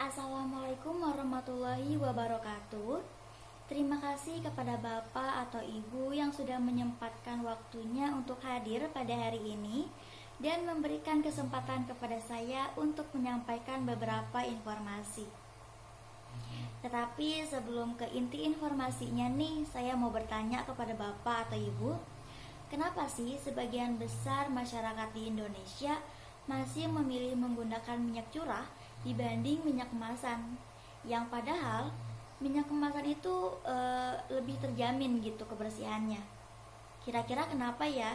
Assalamualaikum warahmatullahi wabarakatuh. Terima kasih kepada Bapak atau Ibu yang sudah menyempatkan waktunya untuk hadir pada hari ini dan memberikan kesempatan kepada saya untuk menyampaikan beberapa informasi. Tetapi sebelum ke inti informasinya nih, saya mau bertanya kepada Bapak atau Ibu, kenapa sih sebagian besar masyarakat di Indonesia masih memilih menggunakan minyak curah dibanding minyak kemasan? Yang padahal minyak kemasan itu lebih terjamin gitu kebersihannya. Kira-kira kenapa ya?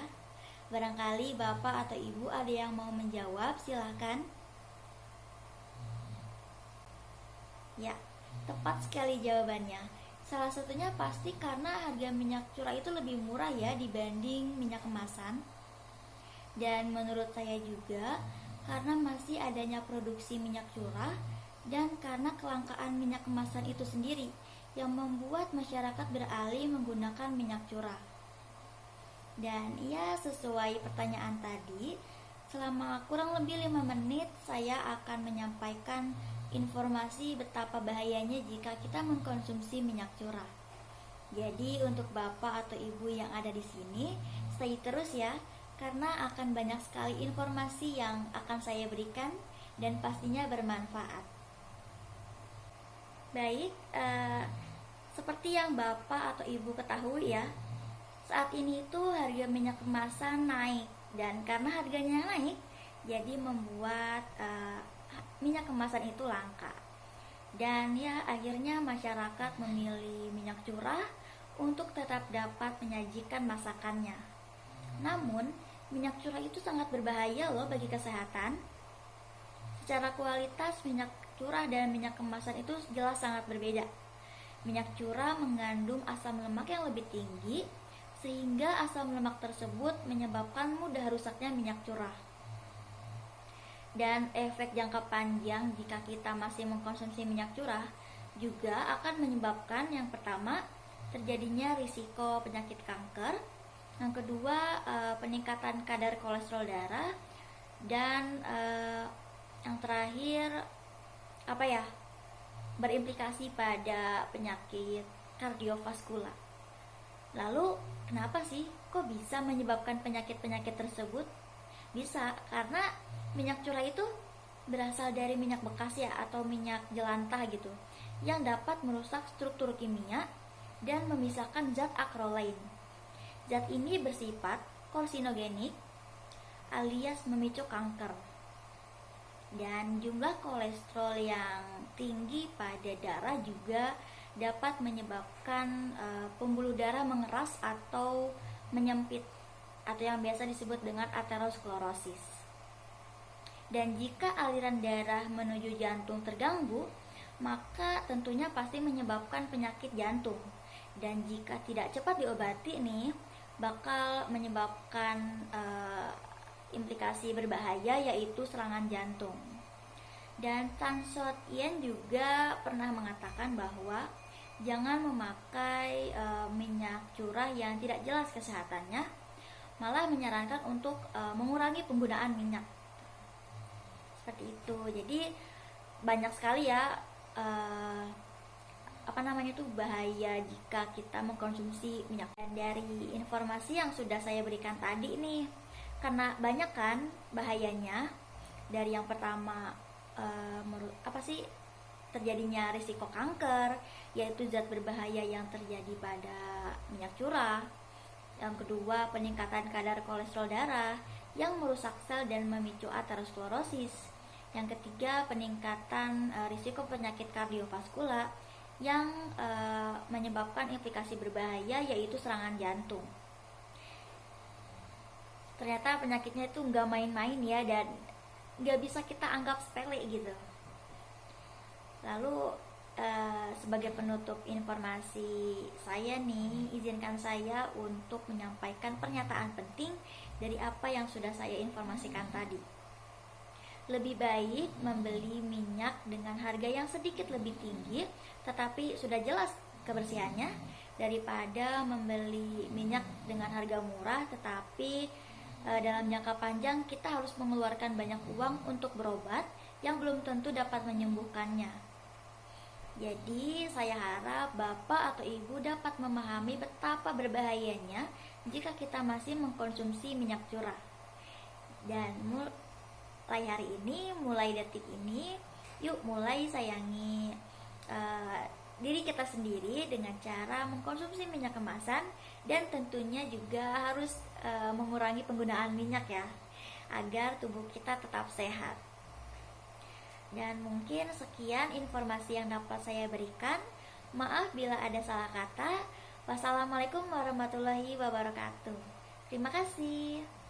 Barangkali Bapak atau Ibu ada yang mau menjawab, silahkan. Ya, tepat sekali jawabannya. Salah satunya pasti karena harga minyak curah itu lebih murah ya dibanding minyak kemasan. Dan menurut saya juga karena masih adanya produksi minyak curah dan karena kelangkaan minyak kemasan itu sendiri yang membuat masyarakat beralih menggunakan minyak curah. Dan ya, sesuai pertanyaan tadi, selama kurang lebih 5 menit saya akan menyampaikan informasi betapa bahayanya jika kita mengkonsumsi minyak curah. Jadi untuk Bapak atau Ibu yang ada di sini, stay terus ya, karena akan banyak sekali informasi yang akan saya berikan dan pastinya bermanfaat. Baik, seperti yang Bapak atau Ibu ketahui ya, saat ini itu harga minyak kemasan naik, dan karena harganya naik, jadi membuat minyak kemasan itu langka. Dan ya, akhirnya masyarakat memilih minyak curah untuk tetap dapat menyajikan masakannya. Namun, minyak curah itu sangat berbahaya loh bagi kesehatan. Secara kualitas, minyak curah dan minyak kemasan itu jelas sangat berbeda. Minyak curah mengandung asam lemak yang lebih tinggi, sehingga asam lemak tersebut menyebabkan mudah rusaknya minyak curah. Dan efek jangka panjang jika kita masih mengkonsumsi minyak curah juga akan menyebabkan, yang pertama, terjadinya risiko penyakit kanker, yang kedua peningkatan kadar kolesterol darah, dan yang terakhir berimplikasi pada penyakit kardiovaskular. Lalu kenapa sih kok bisa menyebabkan penyakit-penyakit tersebut? Bisa karena minyak curah itu berasal dari minyak bekas ya, atau minyak jelantah gitu, yang dapat merusak struktur kimia dan memisahkan zat akrolain. Zat ini bersifat karsinogenik alias memicu kanker. Dan jumlah kolesterol yang tinggi pada darah juga dapat menyebabkan pembuluh darah mengeras atau menyempit, atau yang biasa disebut dengan aterosklerosis. Dan jika aliran darah menuju jantung terganggu, maka tentunya pasti menyebabkan penyakit jantung. Dan jika tidak cepat diobati nih, bakal menyebabkan implikasi berbahaya, yaitu serangan jantung. Dan Tan Shot Yen juga pernah mengatakan bahwa jangan memakai minyak curah yang tidak jelas kesehatannya, malah menyarankan untuk mengurangi penggunaan minyak. Seperti itu. Jadi banyak sekali ya bahaya jika kita mengkonsumsi minyak. Dan dari informasi yang sudah saya berikan tadi nih, karena banyak kan bahayanya. Dari yang pertama terjadinya risiko kanker, yaitu zat berbahaya yang terjadi pada minyak curah. Yang kedua, peningkatan kadar kolesterol darah yang merusak sel dan memicu aterosklerosis. Yang ketiga, peningkatan risiko penyakit kardiovaskular yang menyebabkan implikasi berbahaya, yaitu serangan jantung. Ternyata penyakitnya itu nggak main-main ya, dan nggak bisa kita anggap sepele gitu. Lalu sebagai penutup informasi saya nih, izinkan saya untuk menyampaikan pernyataan penting dari apa yang sudah saya informasikan tadi. Lebih baik membeli minyak dengan harga yang sedikit lebih tinggi tetapi sudah jelas kebersihannya, daripada membeli minyak dengan harga murah tetapi dalam jangka panjang kita harus mengeluarkan banyak uang untuk berobat yang belum tentu dapat menyembuhkannya. Jadi, saya harap Bapak atau Ibu dapat memahami betapa berbahayanya jika kita masih mengkonsumsi minyak curah. Dan mulai hari ini, mulai detik ini, yuk mulai sayangi diri kita sendiri dengan cara mengkonsumsi minyak kemasan, dan tentunya juga harus mengurangi penggunaan minyak ya, agar tubuh kita tetap sehat. Dan mungkin sekian informasi yang dapat saya berikan. Maaf bila ada salah kata. Wassalamualaikum warahmatullahi wabarakatuh. Terima kasih.